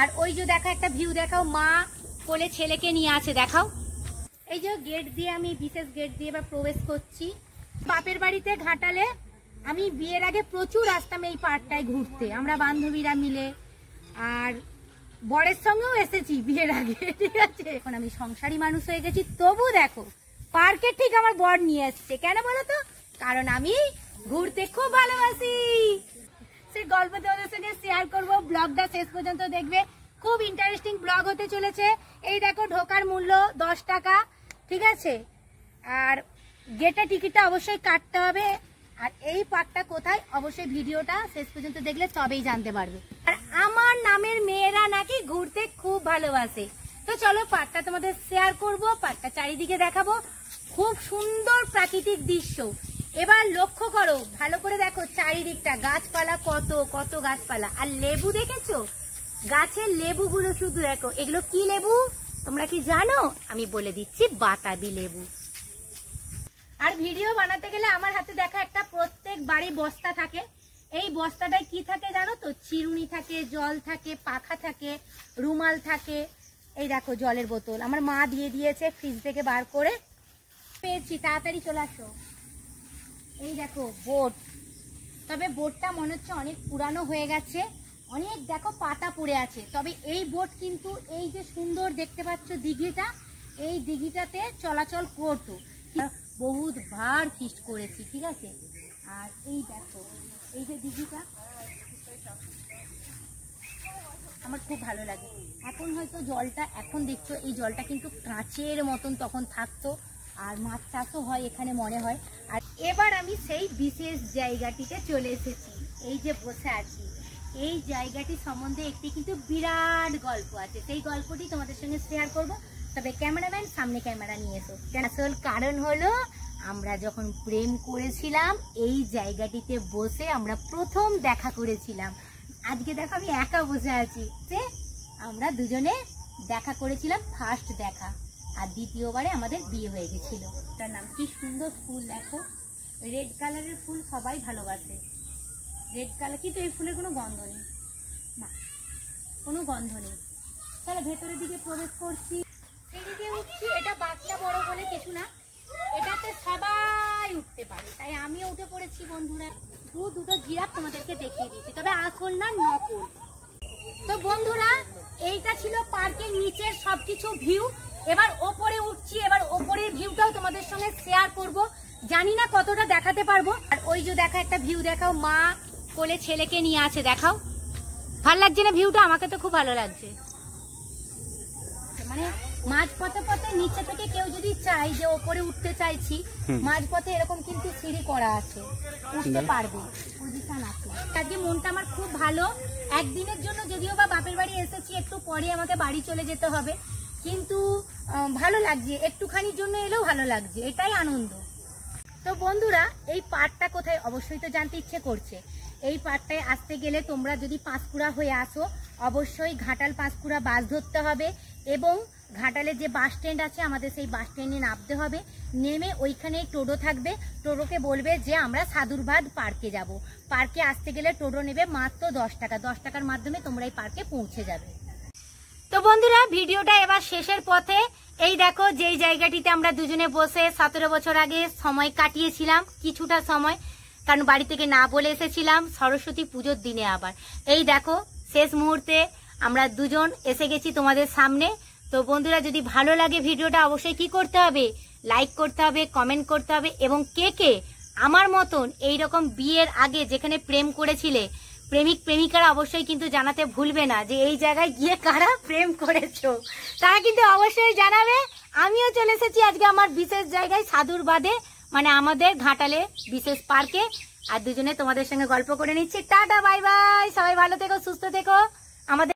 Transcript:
আর ওই যে দেখো একটা ভিউ দেখাও, মা কোলে ছেলেকে নিয়ে আছে, দেখাও। এই যে গেট দিয়ে আমি বিশেষ গেট দিয়ে এবার প্রবেশ করছি বাপের বাড়িতে ঘাটালে। আমি বিয়ের আগে প্রচুর আসতাম এই পার্কটায় ঘুরতে, আমরা বান্ধবীরা মিলে, আর বরের সঙ্গেও এসেছি বিয়ের আগে, ঠিক আছে। এখন আমি সংসারী মানুষ হয়ে গেছি, তবু দেখো পার্কে ঠিক আমার বর নিয়ে এসছে। কেন বলো তো? কারণ আমি ঘুরতে খুব ভালোবাসি। সে গল্প তোমাদের সঙ্গে শেয়ার করবো, ব্লগটা শেষ পর্যন্ত দেখবে, খুব ইন্টারেস্টিং ব্লগ হতে চলেছে। এই দেখো ঢোকার মূল্য 10 টাকা, ঠিক আছে। আর গেটের টিকিটটা অবশ্যই কাটতে হবে। আর এই পার্কটা কোথায় অবশ্যই ভিডিওটা শেষ পর্যন্ত দেখলে তবেই জানতে পারবে। আর আমার নামের মেয়েরা নাকি ঘুরতে খুব ভালোবাসে। তো চলো পার্কটা তোমাদের শেয়ার করব, পার্কটা চারিদিকে দেখাবো, খুব সুন্দর প্রাকৃতিক দৃশ্য। এবার লক্ষ্য করো, ভালো করে দেখো চারিদিকটা, গাছপালা, কত কত গাছপালা। আর লেবু দেখেছো? গাছের লেবুগুলো শুধু দেখো, এগুলো কি লেবু তোমরা কি জানো? আমি বলে দিচ্ছি, বাতাবি লেবু। আর ভিডিও বানাতে গেলে আমার হাতে দেখা একটা প্রত্যেক বাড়ি বস্তা থাকে। এই বস্তাটায় কি থাকে জানো তো? চিরুনি থাকে, জল থাকে, পাখা থাকে, রুমাল থাকে। এই দেখো জলের বোতল আমার মা দিয়ে দিয়েছে ফ্রিজ থেকে বার করে, পেয়েছি, তাড়াতাড়ি চলে আসো। এই দেখো বোট, তবে বোটটা মনে হচ্ছে অনেক পুরানো হয়ে গেছে, অনেক দেখো পাতা পড়ে আছে। তবে এই বোট কিন্তু এই যে সুন্দর দেখতে পাচ্ছ দিঘিটা, এই দিঘিটাতে চলাচল করতো, বহুত বার ফিস্ট করেছি, ঠিক আছে। আর এই দেখো এই যে দিঘিটা আমার খুব ভালো লাগে। এখন হয়তো জলটা, এখন দেখছো এই জলটা কিন্তু কাঁচের মতন তখন থাকতো, আর মাছ চাষও হয় এখানে মনে হয়। আর এবার আমি সেই বিশেষ জায়গাটিতে চলে এসেছি, এই যে বসে আছি। এই জায়গাটি সম্বন্ধে একটি কিন্তু বিরাট গল্প আছে, সেই গল্পটি তোমাদের সঙ্গে শেয়ার করব। তবে ক্যামেরাম্যান সামনে ক্যামেরা নিয়ে এসো। আসল কারণ হলো আমরা যখন প্রেম করেছিলাম এই জায়গাটিতে বসে আমরা প্রথম দেখা করেছিলাম। আজকে দেখো আমি একা বসে আছি, যে আমরা দুজনে দেখা করেছিলাম ফার্স্ট দেখা, আর দ্বিতীয়বারে আমাদের বিয়ে হয়ে গেছিল। তার নাম কি সুন্দর ফুল দেখো, রেড কালারের ফুল সবাই ভালোবাসে, রেড কালার, কিন্তু এই ফুলের কোনো গন্ধ নেই, না কোনো গন্ধ নেই। তাহলে ভেতরের দিকে প্রবেশ করছি, সিঁড়ি উঠছি। এটা বাচ্চা বড় বলে কিছু না, এটাতে সবাই উঠতে পারে, তাই আমিও উঠে পড়েছি বন্ধুরা। দুটো জিরাফ তোমাদেরকে দেখিয়ে দিয়েছি, তবে আসল না নকল। তো বন্ধুরা এইটা ছিল পার্কের নিচের সবকিছু ভিউ। এবার ওপরে উঠছি, এবার ওপরের ভিউটাও তোমাদের সঙ্গে শেয়ার করব, জানি না কতটা দেখাতে পারবো। আর ওই যে দেখা একটা ভিউ দেখাও, মা কোলে ছেলেকে নিয়ে আছে, দেখাও। ভালো লাগছে না ভিউটা? আমাকে তো খুব ভালো লাগছে। মানে মাঝ পথে পথে নিচে থেকে কেউ যদি চাই যে ওপরে উঠতে চাইছি, মাঝ পথে এরকম কিন্তু সিঁড়ি করা আছে, উঠতে পারবে, পজিশন আছে। আজকে মনটা আমার খুব ভালো। একদিনের জন্য যদিও বা বাপের বাড়ি এসেছি, একটু পরে আমাকে বাড়ি চলে যেতে হবে, কিন্তু ভালো লাগছে, একটুখানির জন্য এলেও ভালো লাগছে, এটাই আনন্দ। তো বন্ধুরা এই পার্কটা কোথায় অবশ্যই তো জানতে ইচ্ছে করছে। এই পার্কটায় আসতে গেলে তোমরা যদি পাঁশকুড়া হয়ে আসো, অবশ্যই ঘাটাল পাঁশকুড়া বাস ধরতে হবে, এবং ঘাটালে যে বাস স্ট্যান্ড আছে আমাদের সেই বাস স্ট্যান্ডে নামতে হবে। নেমে ওইখানে টোটো থাকবে, টোটোকে বলবে যে আমরা সাধুরবাদ পার্কে যাব। পার্কে আসতে গেলে টোটো নেবে মাত্র 10 টাকা, 10 টাকার মাধ্যমে তোমরা এই পার্কে পৌঁছে যাবে। তো বন্ধুরা ভিডিওটা এবার শেষের পথে। এই দেখো যেই জায়গাটিতে আমরা দুজনে বসে 17 বছর আগে সময় কাটিয়েছিলাম, কিছুটা সময়, কারণ বাড়ি থেকে না বলে এসেছিলাম সরস্বতী পুজোর দিনে। আবার এই দেখো শেষ মুহূর্তে আমরা দুজন এসে গেছি তোমাদের সামনে। তো বন্ধুরা যদি ভালো লাগে ভিডিওটা অবশ্যই কি করতে হবে? লাইক করতে হবে, কমেন্ট করতে হবে, এবং কে কে আমার মতন এইরকম বিয়ের আগে যেখানে প্রেম করেছিলে, প্রেমিক প্রেমিকারা অবশ্যই কিন্তু জানাতে ভুলবে না যে এই জায়গায় গিয়ে কারা প্রেম করেছো, তারা কিন্তু অবশ্যই জানাবে। আমিও চলে এসেছি আজকে আমার বিশেষ জায়গায়, সাধুরবাদে, মানে আমাদের ঘাটালে বিশেষ পার্কে। আর দুজনে তোমাদের সঙ্গে গল্প করে নিচ্ছি। টাটা, বাই বাই, সবাই ভালো থেকো, সুস্থ থেকো। আমাদের